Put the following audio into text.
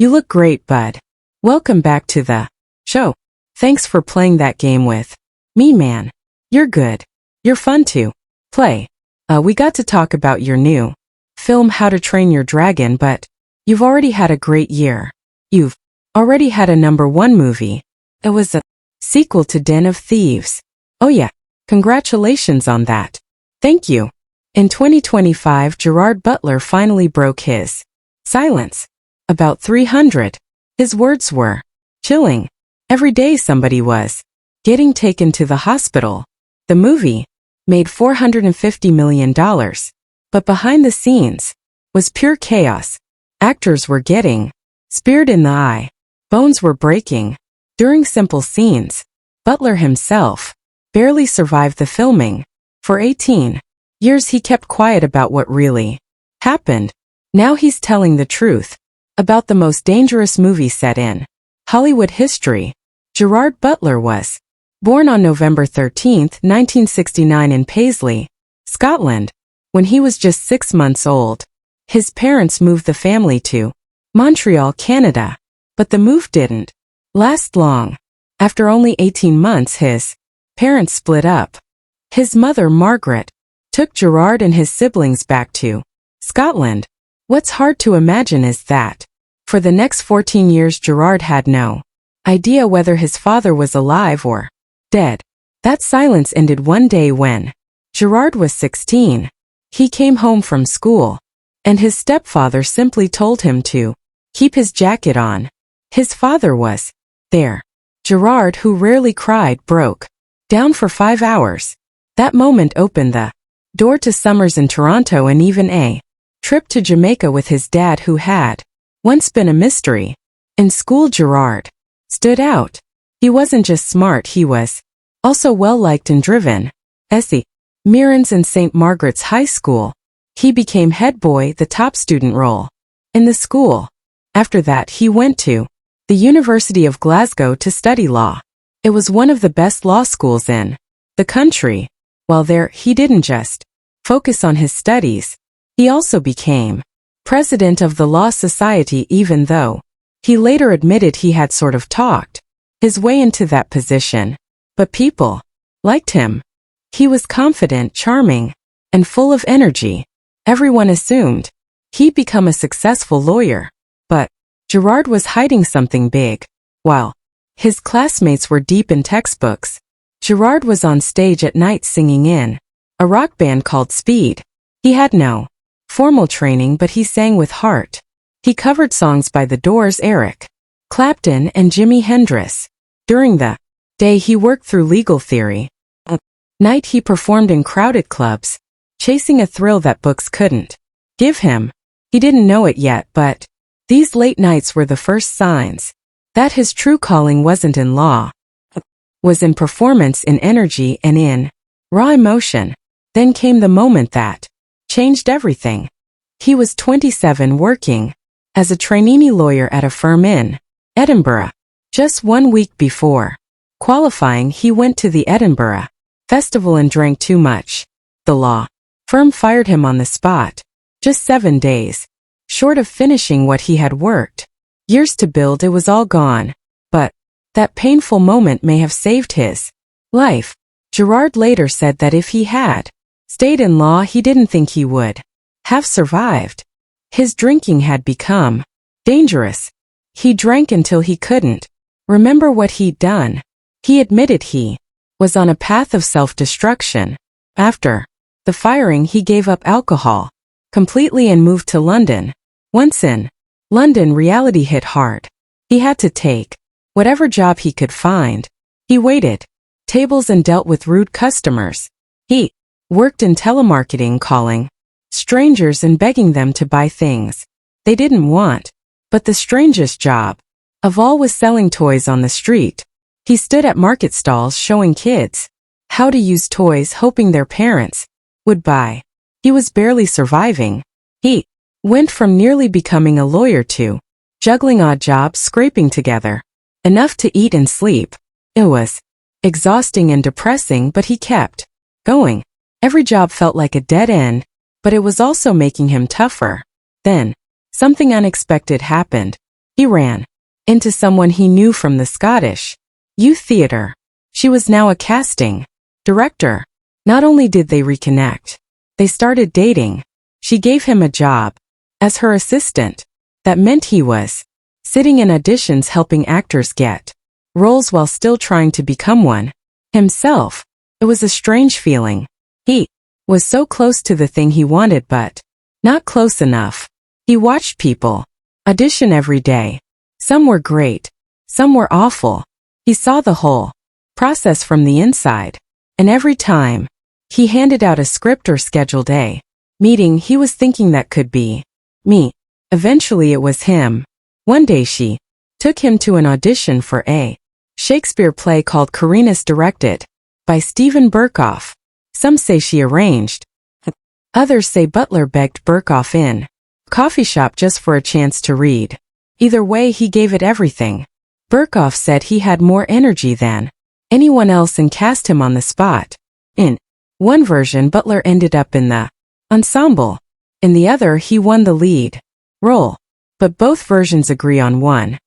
You look great, bud. Welcome back to the show. Thanks for playing that game with me, man. You're good. You're fun to play. We got to talk about your new film, How to Train Your Dragon, but you've already had a great year. You've already had a #1 movie. It was a sequel to Den of Thieves. Oh yeah, congratulations on that. Thank you. In 2025, Gerard Butler finally broke his silence about 300. His words were chilling. Every day somebody was getting taken to the hospital. The movie made $450 million, but behind the scenes was pure chaos. Actors were getting speared in the eye. Bones were breaking. During simple scenes, Butler himself barely survived the filming. For 18 years he kept quiet about what really happened. Now he's telling the truth about the most dangerous movie set in Hollywood history. Gerard Butler was born on November 13, 1969 in Paisley, Scotland. When he was just 6 months old, his parents moved the family to Montreal, Canada. But the move didn't last long. After only 18 months, his parents split up. His mother, Margaret, took Gerard and his siblings back to Scotland. What's hard to imagine is that for the next 14 years Gerard had no idea whether his father was alive or dead. That silence ended one day when Gerard was 16. He came home from school, and his stepfather simply told him to keep his jacket on. His father was there. Gerard, who rarely cried, broke down for 5 hours. That moment opened the door to summers in Toronto and even a trip to Jamaica with his dad, who had once been a mystery. In school, Gerard stood out. He wasn't just smart, he was also well-liked and driven. St. Mirren's and St. Margaret's High School, he became head boy, the top student role in the school. After that, he went to the University of Glasgow to study law. It was one of the best law schools in the country. While there, he didn't just focus on his studies. He also became president of the Law Society, even though he later admitted he had sort of talked his way into that position. But people liked him. He was confident, charming, and full of energy. Everyone assumed he'd become a successful lawyer. But Gerard was hiding something big. While his classmates were deep in textbooks, Gerard was on stage at night singing in a rock band called Speed. He had no formal training, but he sang with heart. He covered songs by The Doors, Eric Clapton, and Jimi Hendrix. During the day, he worked through legal theory. At night, he performed in crowded clubs, chasing a thrill that books couldn't give him. He didn't know it yet, but these late nights were the first signs that his true calling wasn't in law, was in performance, in energy, and in raw emotion. Then came the moment that changed everything. He was 27, working as a trainee lawyer at a firm in Edinburgh. Just 1 week before qualifying, he went to the Edinburgh Festival and drank too much. The law firm fired him on the spot. Just 7 days short of finishing what he had worked years to build, it was all gone. But that painful moment may have saved his life. Gerard later said that if he had stayed in law, he didn't think he would have survived. His drinking had become dangerous. He drank until he couldn't remember what he'd done. He admitted he was on a path of self-destruction. After the firing, he gave up alcohol completely and moved to London. Once in London, reality hit hard. He had to take whatever job he could find. He waited tables and dealt with rude customers. He worked in telemarketing, calling strangers and begging them to buy things they didn't want. But the strangest job of all was selling toys on the street. He stood at market stalls showing kids how to use toys, hoping their parents would buy. He was barely surviving. He went from nearly becoming a lawyer to juggling odd jobs, scraping together enough to eat and sleep. It was exhausting and depressing, but he kept going. Every job felt like a dead end, but it was also making him tougher. Then something unexpected happened. He ran into someone he knew from the Scottish Youth Theatre. She was now a casting director. Not only did they reconnect, they started dating. She gave him a job as her assistant. That meant he was sitting in auditions helping actors get roles while still trying to become one himself. It was a strange feeling. He was so close to the thing he wanted but not close enough. He watched people audition every day. Some were great, some were awful. He saw the whole process from the inside. And every time he handed out a script or scheduled a meeting, he was thinking that could be me. Eventually it was him. One day she took him to an audition for a Shakespeare play called Carnage, directed by Steven Berkoff. Some say she arranged. Others say Butler begged Berkoff in a coffee shop just for a chance to read. Either way, he gave it everything. Berkoff said he had more energy than anyone else and cast him on the spot. In one version, Butler ended up in the ensemble. In the other, he won the lead role. But both versions agree on one